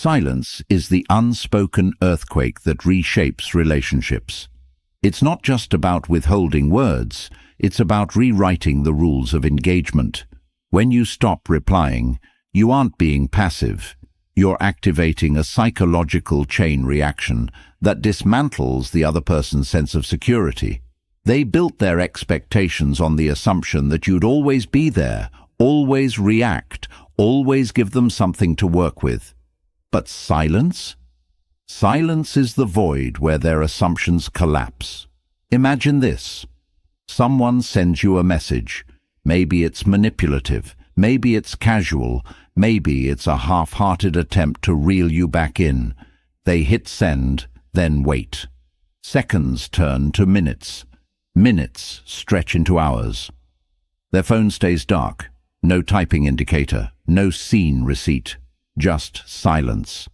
Silence is the unspoken earthquake that reshapes relationships. It's not just about withholding words, it's about rewriting the rules of engagement. When you stop replying, you aren't being passive. You're activating a psychological chain reaction that dismantles the other person's sense of security. They built their expectations on the assumption that you'd always be there, always react, always give them something to work with. But silence? Silence is the void where their assumptions collapse. Imagine this. Someone sends you a message. Maybe it's manipulative, maybe it's casual, maybe it's a half-hearted attempt to reel you back in. They hit send, then wait. Seconds turn to minutes. Minutes stretch into hours. Their phone stays dark. No typing indicator, no scene receipt, just silence.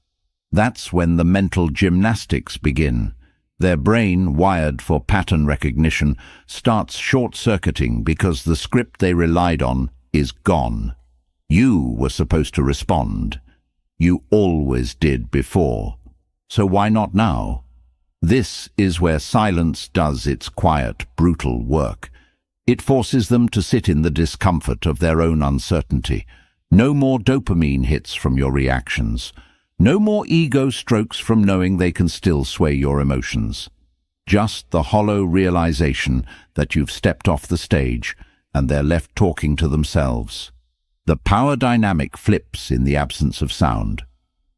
That's when the mental gymnastics begin. Their brain, wired for pattern recognition, starts short-circuiting because the script they relied on is gone. You were supposed to respond. You always did before. So why not now? This is where silence does its quiet, brutal work. It forces them to sit in the discomfort of their own uncertainty. No more dopamine hits from your reactions. No more ego strokes from knowing they can still sway your emotions. Just the hollow realization that you've stepped off the stage and they're left talking to themselves. The power dynamic flips in the absence of sound.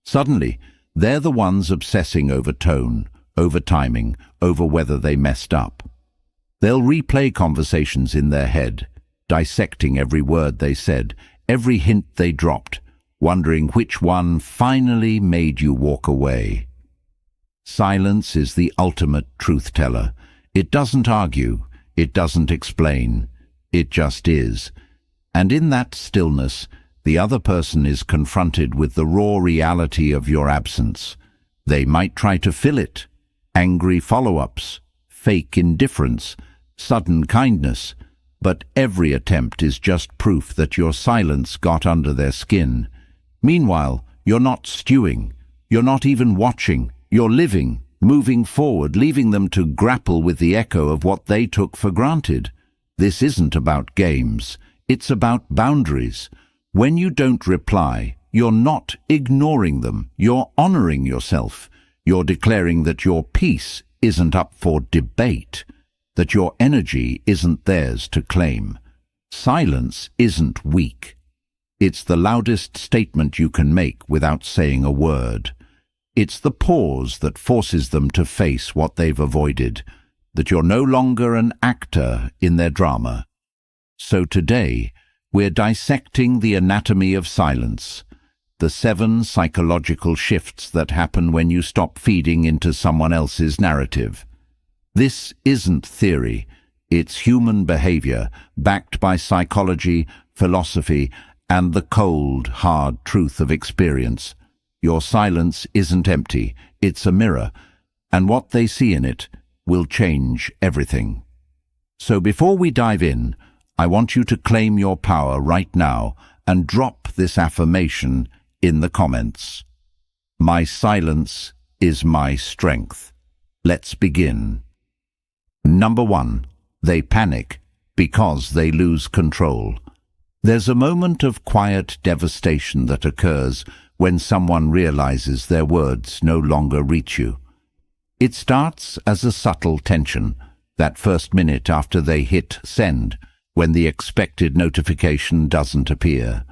Suddenly, they're the ones obsessing over tone, over timing, over whether they messed up. They'll replay conversations in their head, dissecting every word they said, every hint they dropped, wondering which one finally made you walk away. Silence is the ultimate truth-teller. It doesn't argue, it doesn't explain, it just is. And in that stillness, the other person is confronted with the raw reality of your absence. They might try to fill it. Angry follow-ups, fake indifference, sudden kindness, but every attempt is just proof that your silence got under their skin. Meanwhile, you're not stewing, you're not even watching, you're living, moving forward, leaving them to grapple with the echo of what they took for granted. This isn't about games, it's about boundaries. When you don't reply, you're not ignoring them, you're honoring yourself. You're declaring that your peace isn't up for debate, that your energy isn't theirs to claim. Silence isn't weak. It's the loudest statement you can make without saying a word. It's the pause that forces them to face what they've avoided, that you're no longer an actor in their drama. So today, we're dissecting the anatomy of silence, the 7 psychological shifts that happen when you stop feeding into someone else's narrative. This isn't theory, it's human behavior, backed by psychology, philosophy, and the cold, hard truth of experience. Your silence isn't empty, it's a mirror, and what they see in it will change everything. So before we dive in, I want you to claim your power right now and drop this affirmation in the comments. My silence is my strength. Let's begin. Number 1. They panic because they lose control. There's a moment of quiet devastation that occurs when someone realizes their words no longer reach you. It starts as a subtle tension, that first minute after they hit send, when the expected notification doesn't appear.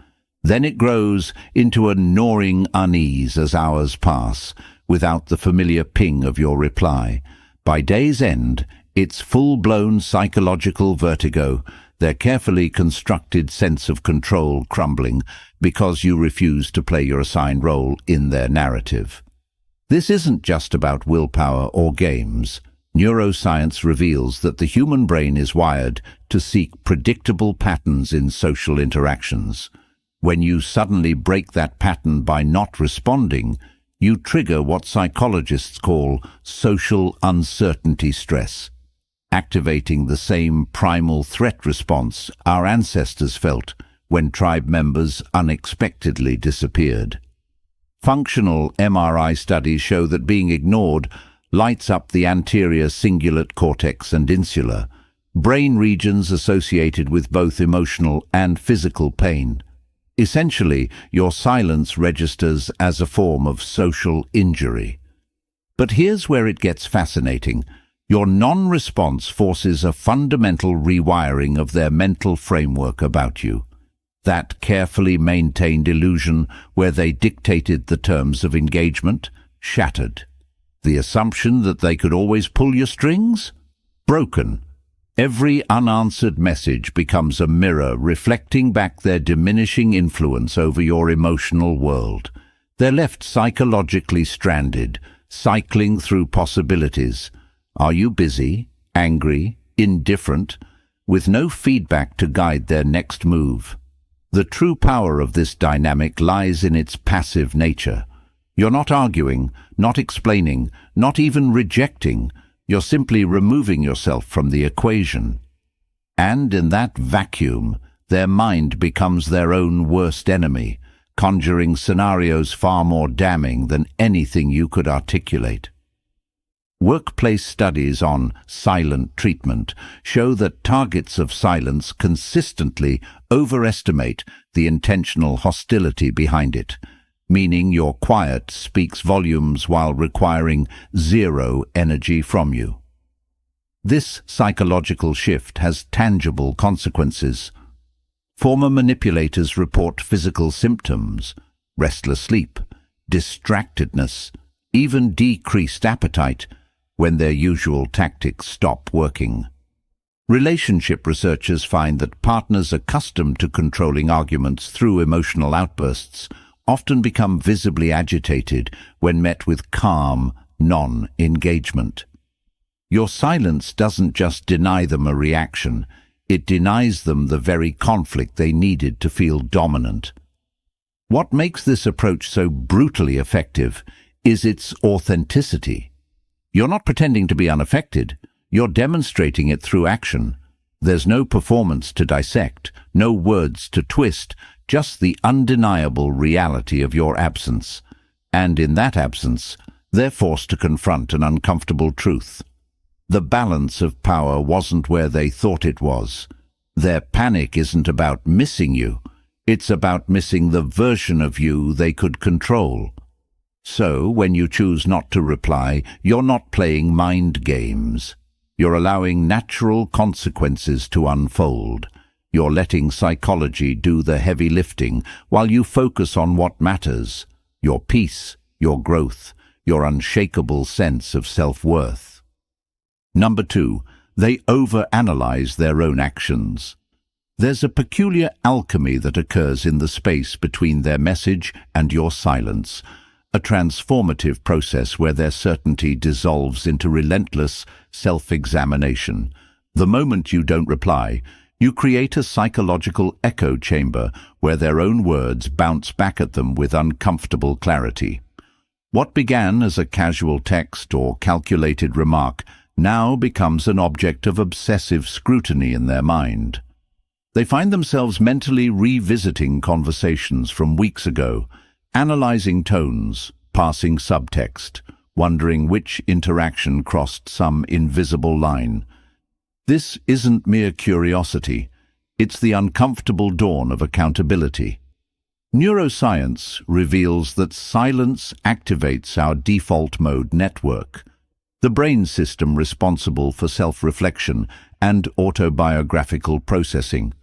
Then it grows into a gnawing unease as hours pass, without the familiar ping of your reply. By day's end, it's full-blown psychological vertigo, their carefully constructed sense of control crumbling because you refuse to play your assigned role in their narrative. This isn't just about willpower or games. Neuroscience reveals that the human brain is wired to seek predictable patterns in social interactions. When you suddenly break that pattern by not responding, you trigger what psychologists call social uncertainty stress, activating the same primal threat response our ancestors felt when tribe members unexpectedly disappeared. Functional MRI studies show that being ignored lights up the anterior cingulate cortex and insula, brain regions associated with both emotional and physical pain. Essentially, your silence registers as a form of social injury. But here's where it gets fascinating. Your non-response forces a fundamental rewiring of their mental framework about you. That carefully maintained illusion where they dictated the terms of engagement, shattered. The assumption that they could always pull your strings? Broken. Every unanswered message becomes a mirror reflecting back their diminishing influence over your emotional world. They're left psychologically stranded, cycling through possibilities. Are you busy, angry, indifferent, with no feedback to guide their next move? The true power of this dynamic lies in its passive nature. You're not arguing, not explaining, not even rejecting. You're simply removing yourself from the equation. And in that vacuum, their mind becomes their own worst enemy, conjuring scenarios far more damning than anything you could articulate. Workplace studies on silent treatment show that targets of silence consistently overestimate the intentional hostility behind it, meaning your quiet speaks volumes while requiring zero energy from you. This psychological shift has tangible consequences. Former manipulators report physical symptoms, restless sleep, distractedness, even decreased appetite, when their usual tactics stop working. Relationship researchers find that partners accustomed to controlling arguments through emotional outbursts often become visibly agitated when met with calm, non-engagement. Your silence doesn't just deny them a reaction, it denies them the very conflict they needed to feel dominant. What makes this approach so brutally effective is its authenticity. You're not pretending to be unaffected, you're demonstrating it through action. There's no performance to dissect, no words to twist, just the undeniable reality of your absence. And in that absence, they're forced to confront an uncomfortable truth. The balance of power wasn't where they thought it was. Their panic isn't about missing you, it's about missing the version of you they could control. So, when you choose not to reply, you're not playing mind games. You're allowing natural consequences to unfold. You're letting psychology do the heavy lifting while you focus on what matters: your peace, your growth, your unshakable sense of self-worth. Number 2, they overanalyze their own actions. There's a peculiar alchemy that occurs in the space between their message and your silence, a transformative process where their certainty dissolves into relentless self-examination. The moment you don't reply, you create a psychological echo chamber where their own words bounce back at them with uncomfortable clarity. What began as a casual text or calculated remark now becomes an object of obsessive scrutiny in their mind. They find themselves mentally revisiting conversations from weeks ago, analyzing tones, parsing subtext, wondering which interaction crossed some invisible line. This isn't mere curiosity, it's the uncomfortable dawn of accountability. Neuroscience reveals that silence activates our default mode network, the brain system responsible for self-reflection and autobiographical processing.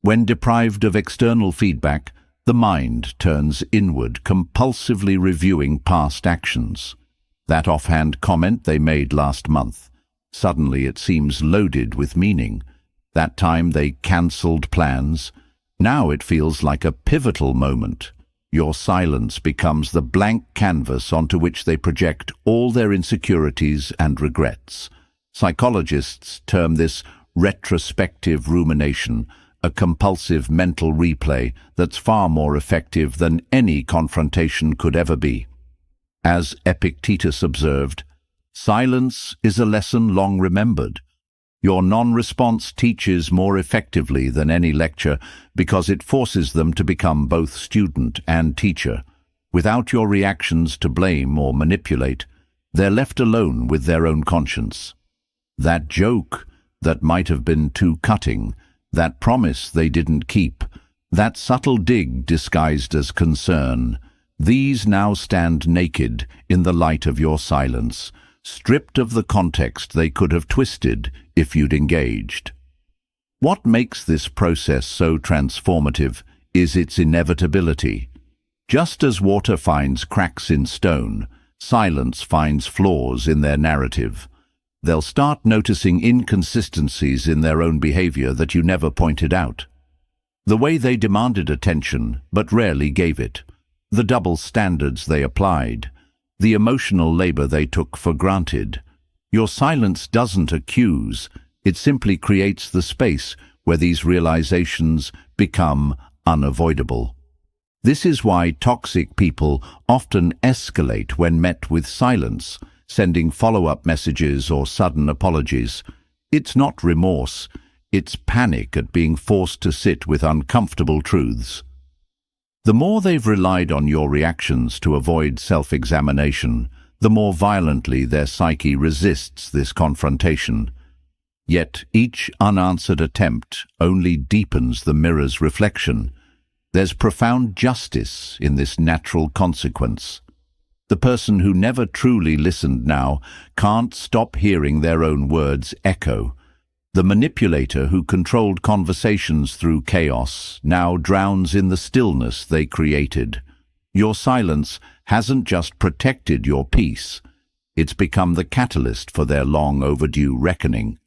When deprived of external feedback, the mind turns inward, compulsively reviewing past actions. That offhand comment they made last month, suddenly it seems loaded with meaning. That time they cancelled plans, now it feels like a pivotal moment. Your silence becomes the blank canvas onto which they project all their insecurities and regrets. Psychologists term this retrospective rumination, a compulsive mental replay that's far more effective than any confrontation could ever be. As Epictetus observed, silence is a lesson long remembered. Your non-response teaches more effectively than any lecture because it forces them to become both student and teacher. Without your reactions to blame or manipulate, they're left alone with their own conscience. That joke that might have been too cutting, that promise they didn't keep, that subtle dig disguised as concern, these now stand naked in the light of your silence, stripped of the context they could have twisted if you'd engaged. What makes this process so transformative is its inevitability. Just as water finds cracks in stone, silence finds flaws in their narrative. They'll start noticing inconsistencies in their own behavior that you never pointed out. The way they demanded attention but rarely gave it, the double standards they applied, the emotional labor they took for granted. Your silence doesn't accuse, it simply creates the space where these realizations become unavoidable. This is why toxic people often escalate when met with silence, sending follow-up messages or sudden apologies. It's not remorse, it's panic at being forced to sit with uncomfortable truths. The more they've relied on your reactions to avoid self-examination, the more violently their psyche resists this confrontation. Yet each unanswered attempt only deepens the mirror's reflection. There's profound justice in this natural consequence. The person who never truly listened now can't stop hearing their own words echo. The manipulator who controlled conversations through chaos now drowns in the stillness they created. Your silence hasn't just protected your peace, it's become the catalyst for their long overdue reckoning.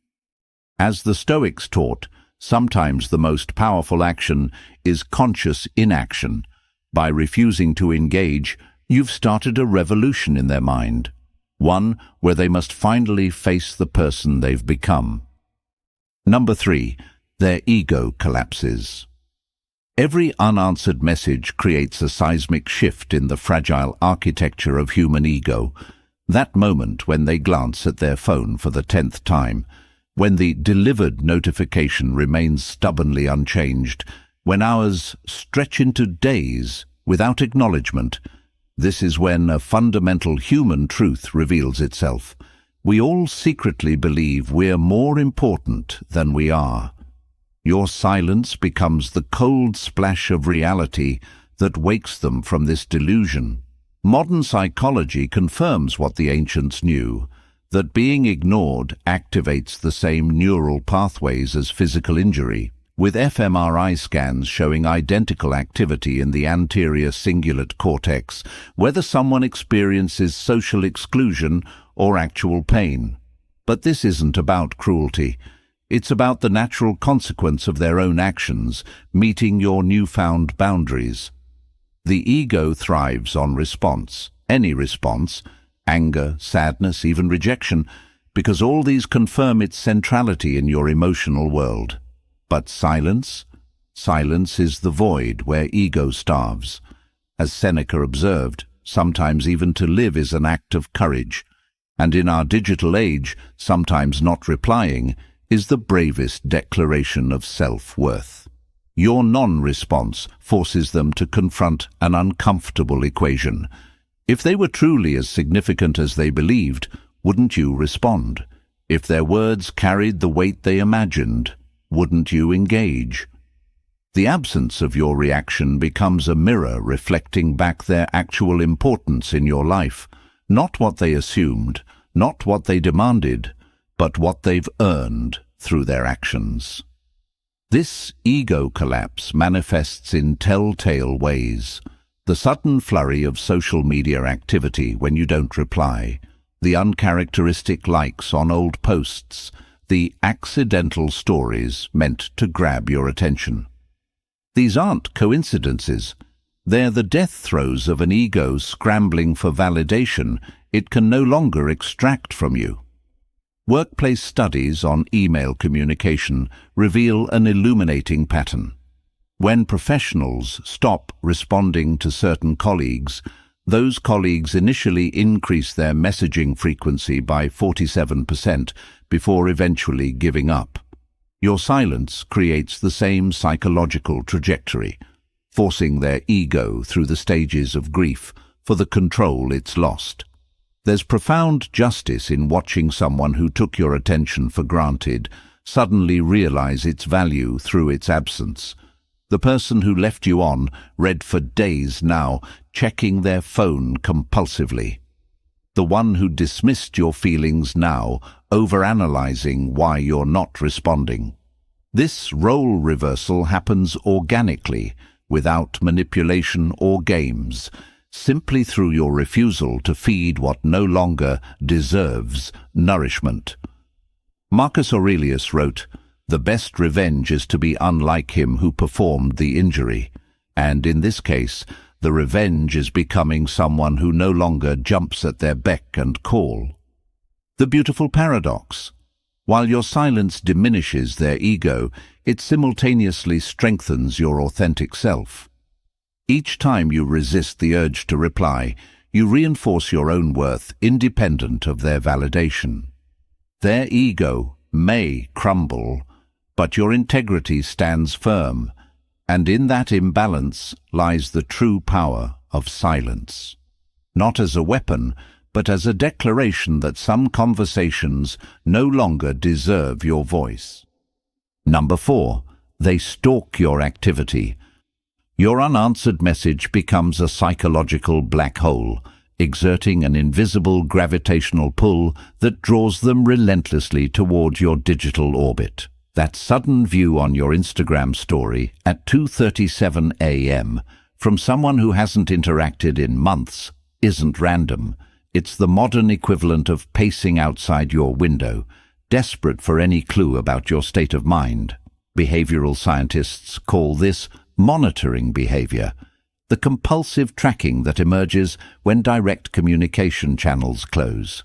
As the Stoics taught, sometimes the most powerful action is conscious inaction. By refusing to engage, you've started a revolution in their mind, one where they must finally face the person they've become. Number 3, their ego collapses. Every unanswered message creates a seismic shift in the fragile architecture of human ego. That moment when they glance at their phone for the 10th time, when the delivered notification remains stubbornly unchanged, when hours stretch into days without acknowledgement, this is when a fundamental human truth reveals itself. We all secretly believe we're more important than we are. Your silence becomes the cold splash of reality that wakes them from this delusion. Modern psychology confirms what the ancients knew, that being ignored activates the same neural pathways as physical injury, with fMRI scans showing identical activity in the anterior cingulate cortex, whether someone experiences social exclusion or actual pain. But this isn't about cruelty. It's about the natural consequence of their own actions, meeting your newfound boundaries. The ego thrives on response, any response, anger, sadness, even rejection, because all these confirm its centrality in your emotional world. But silence? Silence is the void where ego starves. As Seneca observed, sometimes even to live is an act of courage. And in our digital age, sometimes not replying is the bravest declaration of self-worth. Your non-response forces them to confront an uncomfortable equation. If they were truly as significant as they believed, wouldn't you respond? If their words carried the weight they imagined, wouldn't you engage? The absence of your reaction becomes a mirror reflecting back their actual importance in your life. Not what they assumed, not what they demanded, but what they've earned through their actions. This ego collapse manifests in telltale ways. The sudden flurry of social media activity when you don't reply, the uncharacteristic likes on old posts, the accidental stories meant to grab your attention. These aren't coincidences. They're the death throes of an ego scrambling for validation it can no longer extract from you. Workplace studies on email communication reveal an illuminating pattern. When professionals stop responding to certain colleagues, those colleagues initially increase their messaging frequency by 47% before eventually giving up. Your silence creates the same psychological trajectory. forcing their ego through the stages of grief for the control it's lost. There's profound justice in watching someone who took your attention for granted suddenly realize its value through its absence. The person who left you on read for days now, checking their phone compulsively. The one who dismissed your feelings now, overanalyzing why you're not responding. This role reversal happens organically, without manipulation or games, simply through your refusal to feed what no longer deserves nourishment. Marcus Aurelius wrote, "The best revenge is to be unlike him who performed the injury," and in this case, the revenge is becoming someone who no longer jumps at their beck and call. The beautiful paradox. While your silence diminishes their ego, it simultaneously strengthens your authentic self. Each time you resist the urge to reply, you reinforce your own worth independent of their validation. Their ego may crumble, but your integrity stands firm, and in that imbalance lies the true power of silence. Not as a weapon, but as a declaration that some conversations no longer deserve your voice. Number 4, they stalk your activity. Your unanswered message becomes a psychological black hole, exerting an invisible gravitational pull that draws them relentlessly toward your digital orbit. That sudden view on your Instagram story at 2:37 a.m. from someone who hasn't interacted in months isn't random. It's the modern equivalent of pacing outside your window, desperate for any clue about your state of mind. Behavioral scientists call this monitoring behavior, the compulsive tracking that emerges when direct communication channels close.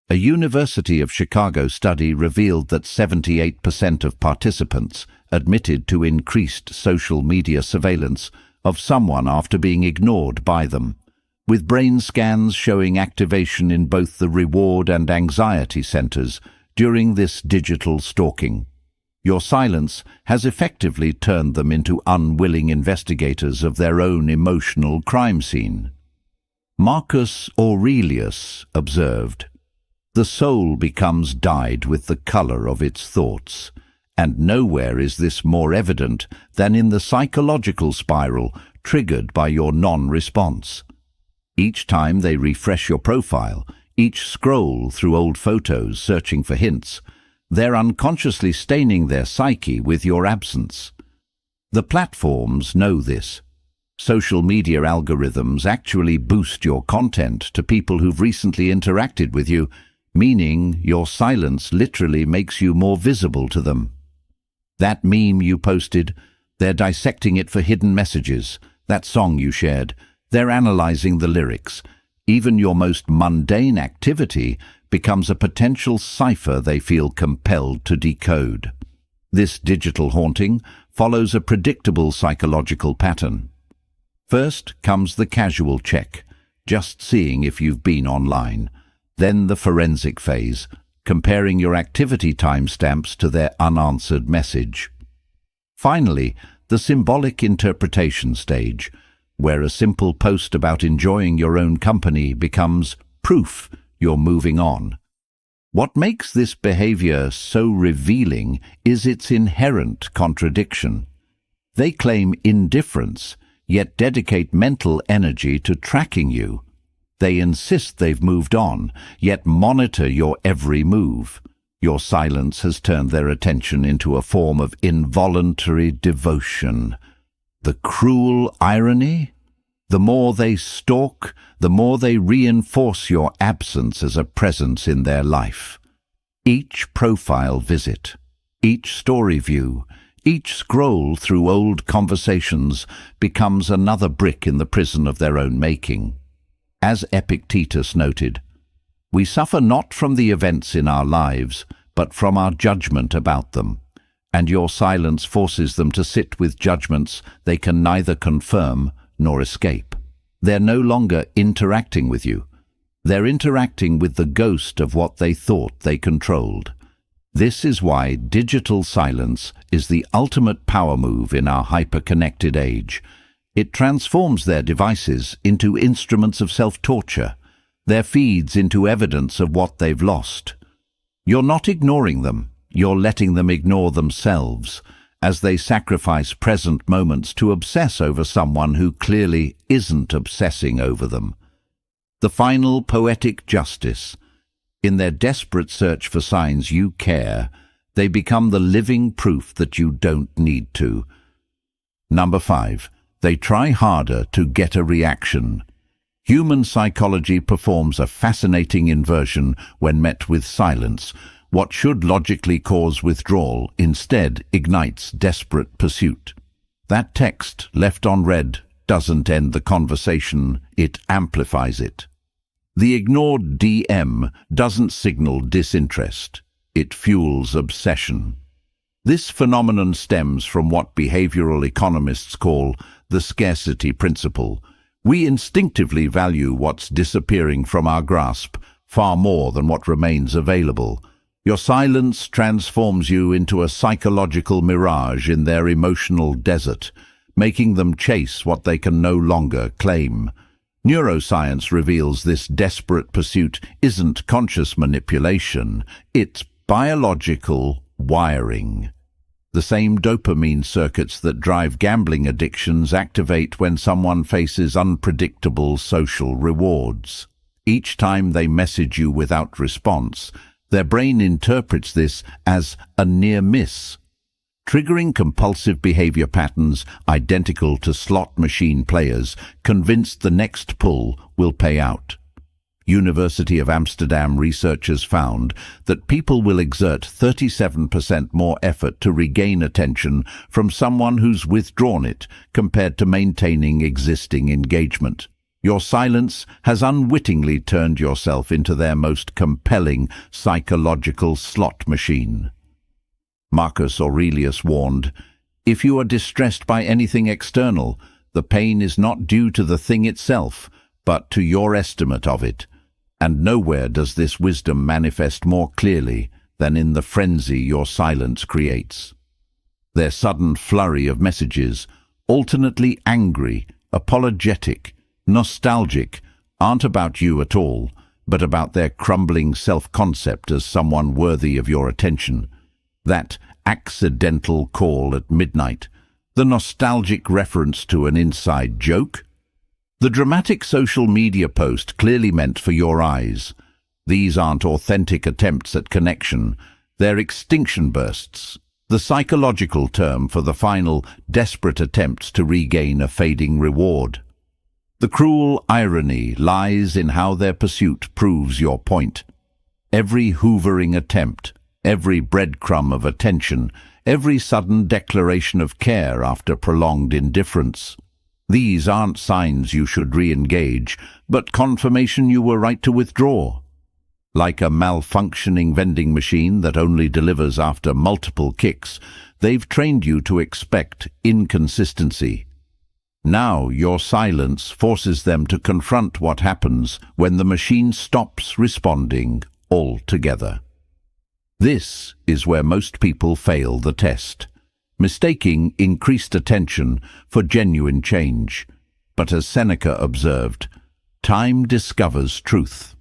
A University of Chicago study revealed that 78% of participants admitted to increased social media surveillance of someone after being ignored by them, with brain scans showing activation in both the reward and anxiety centers during this digital stalking. Your silence has effectively turned them into unwilling investigators of their own emotional crime scene. Marcus Aurelius observed, "The soul becomes dyed with the color of its thoughts, and nowhere is this more evident than in the psychological spiral triggered by your non-response. Each time they refresh your profile, each scroll through old photos searching for hints, they're unconsciously staining their psyche with your absence. The platforms know this. Social media algorithms actually boost your content to people who've recently interacted with you, meaning your silence literally makes you more visible to them. That meme you posted, they're dissecting it for hidden messages. That song you shared, they're analyzing the lyrics. Even your most mundane activity becomes a potential cipher they feel compelled to decode. This digital haunting follows a predictable psychological pattern. First comes the casual check, just seeing if you've been online. Then the forensic phase, comparing your activity timestamps to their unanswered message. Finally, the symbolic interpretation stage, where a simple post about enjoying your own company becomes proof you're moving on. What makes this behavior so revealing is its inherent contradiction. They claim indifference, yet dedicate mental energy to tracking you. They insist they've moved on, yet monitor your every move. Your silence has turned their attention into a form of involuntary devotion. The cruel irony? The more they stalk, the more they reinforce your absence as a presence in their life. Each profile visit, each story view, each scroll through old conversations becomes another brick in the prison of their own making. As Epictetus noted, "We suffer not from the events in our lives, but from our judgment about them, and your silence forces them to sit with judgments they can neither confirm nor escape." They're no longer interacting with you. They're interacting with the ghost of what they thought they controlled. This is why digital silence is the ultimate power move in our hyper-connected age, It transforms their devices into instruments of self-torture, their feeds into evidence of what they've lost. You're not ignoring them, you're letting them ignore themselves, as they sacrifice present moments to obsess over someone who clearly isn't obsessing over them. The final poetic justice. In their desperate search for signs you care, they become the living proof that you don't need to. Number 5. They try harder to get a reaction. Human psychology performs a fascinating inversion when met with silence. What should logically cause withdrawal instead ignites desperate pursuit. That text, left unread, doesn't end the conversation, it amplifies it. The ignored DM doesn't signal disinterest, it fuels obsession. This phenomenon stems from what behavioral economists call the scarcity principle. We instinctively value what's disappearing from our grasp far more than what remains available. Your silence transforms you into a psychological mirage in their emotional desert, making them chase what they can no longer claim. Neuroscience reveals this desperate pursuit isn't conscious manipulation, it's biological wiring. The same dopamine circuits that drive gambling addictions activate when someone faces unpredictable social rewards. Each time they message you without response, their brain interprets this as a near miss, triggering compulsive behavior patterns identical to slot machine players, convinced the next pull will pay out. University of Amsterdam researchers found that people will exert 37% more effort to regain attention from someone who's withdrawn it compared to maintaining existing engagement. Your silence has unwittingly turned yourself into their most compelling psychological slot machine. Marcus Aurelius warned, "If you are distressed by anything external, the pain is not due to the thing itself, but to your estimate of it." And nowhere does this wisdom manifest more clearly than in the frenzy your silence creates. Their sudden flurry of messages, alternately angry, apologetic, nostalgic, aren't about you at all, but about their crumbling self-concept as someone worthy of your attention. That accidental call at midnight, the nostalgic reference to an inside joke, the dramatic social media post clearly meant for your eyes. These aren't authentic attempts at connection, they're extinction bursts, the psychological term for the final, desperate attempts to regain a fading reward. The cruel irony lies in how their pursuit proves your point. Every hoovering attempt, every breadcrumb of attention, every sudden declaration of care after prolonged indifference. These aren't signs you should re-engage, but confirmation you were right to withdraw. Like a malfunctioning vending machine that only delivers after multiple kicks, they've trained you to expect inconsistency. Now your silence forces them to confront what happens when the machine stops responding altogether. This is where most people fail the test, mistaking increased attention for genuine change. But as Seneca observed, time discovers truth.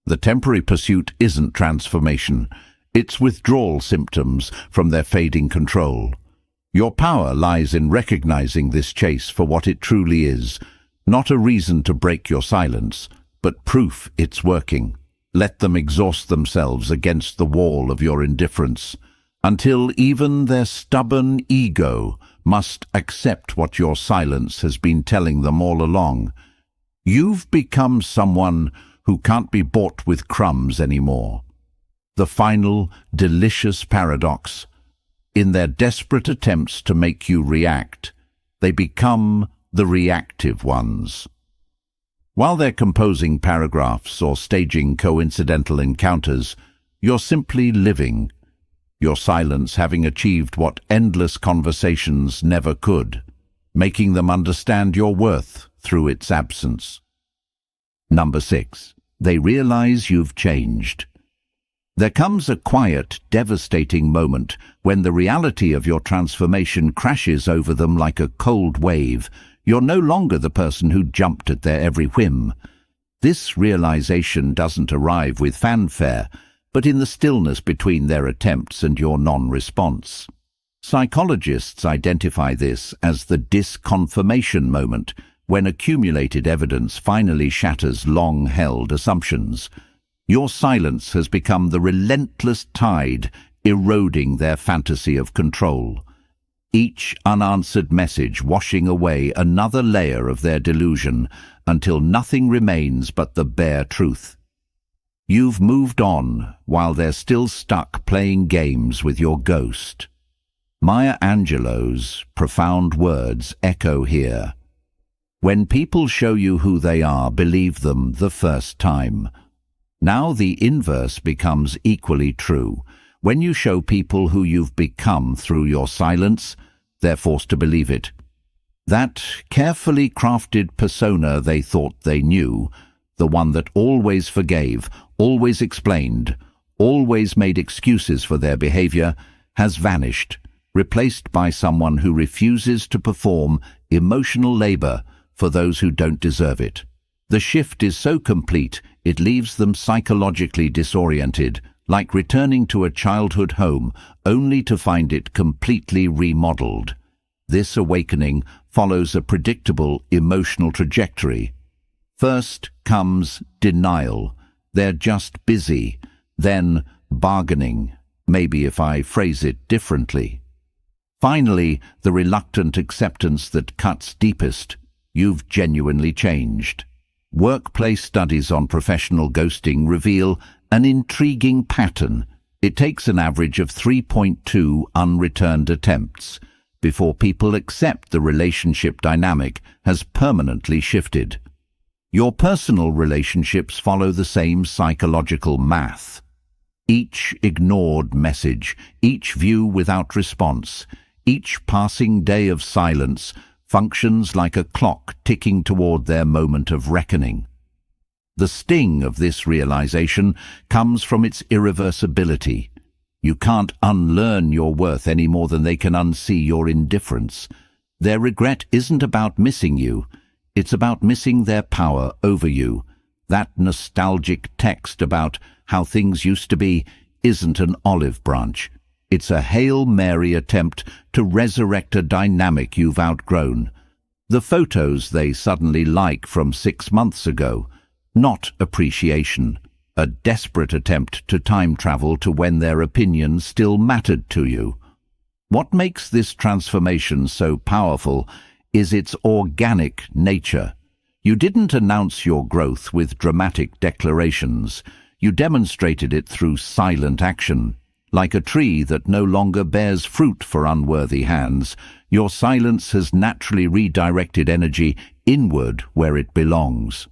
The temporary pursuit isn't transformation, it's withdrawal symptoms from their fading control. Your power lies in recognizing this chase for what it truly is, not a reason to break your silence, but proof it's working. Let them exhaust themselves against the wall of your indifference, until even their stubborn ego must accept what your silence has been telling them all along. You've become someone who can't be bought with crumbs anymore. The final, delicious paradox. In their desperate attempts to make you react, they become the reactive ones. While they're composing paragraphs or staging coincidental encounters, you're simply living, your silence having achieved what endless conversations never could, making them understand your worth through its absence. Number 6. They realize you've changed. There comes a quiet, devastating moment when the reality of your transformation crashes over them like a cold wave. You're no longer the person who jumped at their every whim. This realization doesn't arrive with fanfare, but in the stillness between their attempts and your non-response. Psychologists identify this as the disconfirmation moment, when accumulated evidence finally shatters long-held assumptions. Your silence has become the relentless tide eroding their fantasy of control. Each unanswered message washing away another layer of their delusion until nothing remains but the bare truth. You've moved on while they're still stuck playing games with your ghost. Maya Angelou's profound words echo here. When people show you who they are, believe them the first time. Now the inverse becomes equally true. When you show people who you've become through your silence, they're forced to believe it. That carefully crafted persona they thought they knew, the one that always forgave, always explained, always made excuses for their behavior, has vanished, replaced by someone who refuses to perform emotional labor for those who don't deserve it. The shift is so complete, it leaves them psychologically disoriented, like returning to a childhood home only to find it completely remodeled. This awakening follows a predictable emotional trajectory. First comes denial. They're just busy. Then bargaining, maybe if I phrase it differently. Finally, the reluctant acceptance that cuts deepest. You've genuinely changed. Workplace studies on professional ghosting reveal an intriguing pattern. It takes an average of 3.2 unreturned attempts before people accept the relationship dynamic has permanently shifted. Your personal relationships follow the same psychological math. Each ignored message, each view without response, each passing day of silence functions like a clock ticking toward their moment of reckoning. The sting of this realization comes from its irreversibility. You can't unlearn your worth any more than they can unsee your indifference. Their regret isn't about missing you. It's about missing their power over you. That nostalgic text about how things used to be isn't an olive branch. It's a Hail Mary attempt to resurrect a dynamic you've outgrown. The photos they suddenly like from 6 months ago, not appreciation. A desperate attempt to time travel to when their opinions still mattered to you. What makes this transformation so powerful is its organic nature. You didn't announce your growth with dramatic declarations. You demonstrated it through silent action. Like a tree that no longer bears fruit for unworthy hands, your silence has naturally redirected energy inward where it belongs.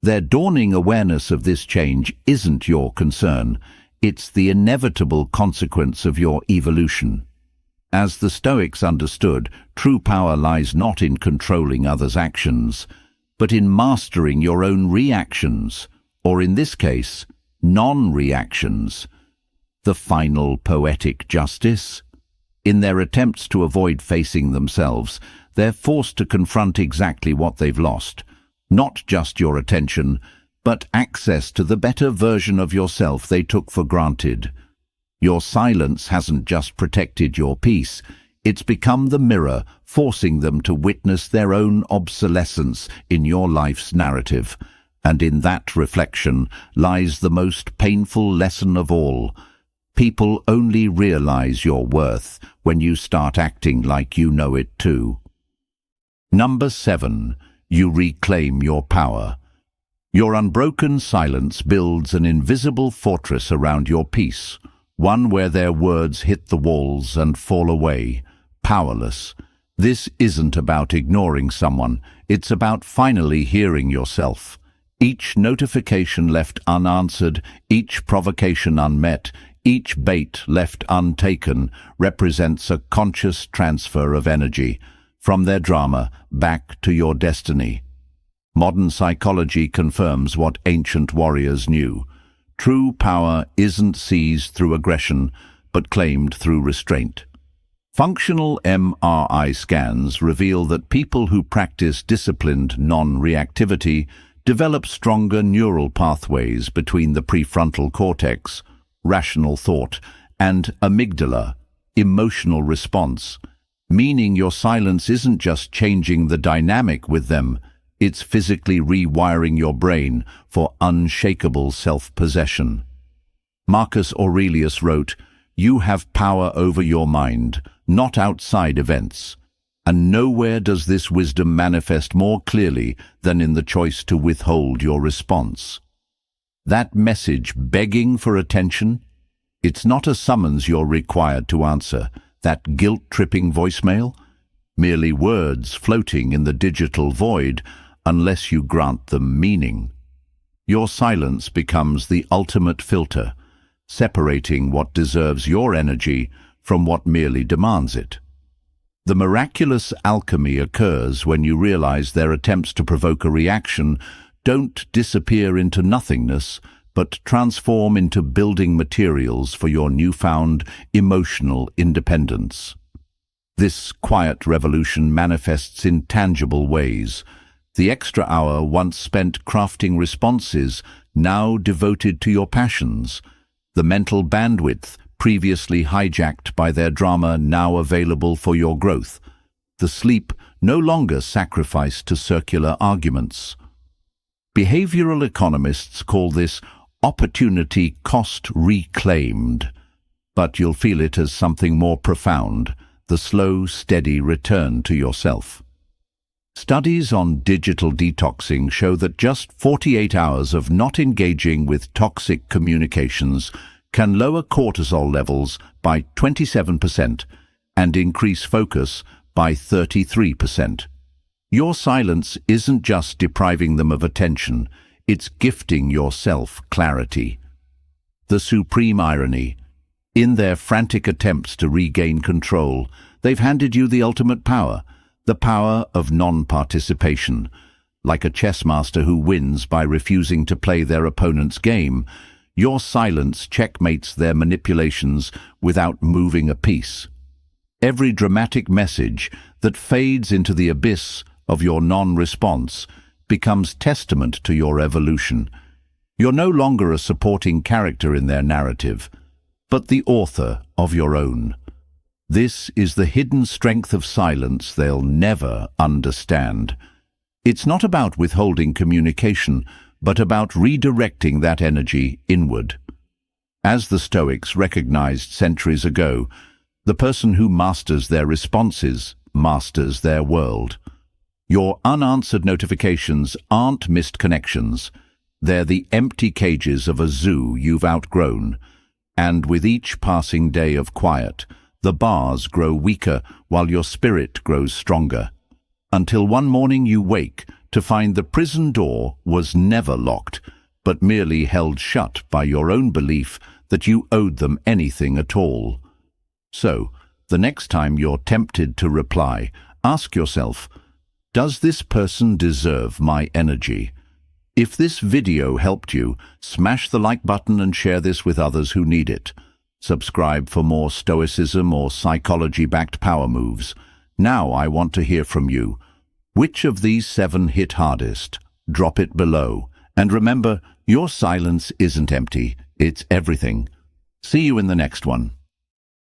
Their dawning awareness of this change isn't your concern. It's the inevitable consequence of your evolution. As the Stoics understood, true power lies not in controlling others' actions, but in mastering your own reactions, or in this case, non-reactions. The final poetic justice? In their attempts to avoid facing themselves, they're forced to confront exactly what they've lost. Not just your attention, but access to the better version of yourself they took for granted. Your silence hasn't just protected your peace, it's become the mirror, forcing them to witness their own obsolescence in your life's narrative. And in that reflection lies the most painful lesson of all. People only realize your worth when you start acting like you know it too. Number 7. You reclaim your power. Your unbroken silence builds an invisible fortress around your peace, one where their words hit the walls and fall away, powerless. This isn't about ignoring someone, it's about finally hearing yourself. Each notification left unanswered, each provocation unmet, each bait left untaken represents a conscious transfer of energy from their drama back to your destiny. Modern psychology confirms what ancient warriors knew. True power isn't seized through aggression, but claimed through restraint. Functional MRI scans reveal that people who practice disciplined non-reactivity develop stronger neural pathways between the prefrontal cortex, rational thought, and amygdala, emotional response, meaning your silence isn't just changing the dynamic with them, it's physically rewiring your brain for unshakable self-possession. Marcus Aurelius wrote, "You have power over your mind, not outside events." And nowhere does this wisdom manifest more clearly than in the choice to withhold your response. That message begging for attention, it's not a summons you're required to answer, that guilt-tripping voicemail, merely words floating in the digital void unless you grant them meaning. Your silence becomes the ultimate filter, separating what deserves your energy from what merely demands it. The miraculous alchemy occurs when you realize their attempts to provoke a reaction don't disappear into nothingness, but transform into building materials for your newfound emotional independence. This quiet revolution manifests in tangible ways. The extra hour once spent crafting responses, now devoted to your passions. The mental bandwidth previously hijacked by their drama, now available for your growth. The sleep no longer sacrificed to circular arguments. Behavioral economists call this opportunity cost reclaimed, but you'll feel it as something more profound, the slow, steady return to yourself. Studies on digital detoxing show that just 48 hours of not engaging with toxic communications can lower cortisol levels by 27% and increase focus by 33%. Your silence isn't just depriving them of attention, it's gifting yourself clarity. The supreme irony. In their frantic attempts to regain control, they've handed you the ultimate power, the power of non-participation. Like a chess master who wins by refusing to play their opponent's game, your silence checkmates their manipulations without moving a piece. Every dramatic message that fades into the abyss of your non-response becomes testament to your evolution. You're no longer a supporting character in their narrative, but the author of your own. This is the hidden strength of silence they'll never understand. It's not about withholding communication, but about redirecting that energy inward. As the Stoics recognized centuries ago, the person who masters their responses masters their world. Your unanswered notifications aren't missed connections. They're the empty cages of a zoo you've outgrown. And with each passing day of quiet, the bars grow weaker while your spirit grows stronger. Until one morning you wake to find the prison door was never locked, but merely held shut by your own belief that you owed them anything at all. So, the next time you're tempted to reply, ask yourself, does this person deserve my energy? If this video helped you, smash the like button and share this with others who need it. Subscribe for more Stoicism or psychology-backed power moves. Now I want to hear from you. Which of these 7 hit hardest? Drop it below. And remember, your silence isn't empty, it's everything. See you in the next one.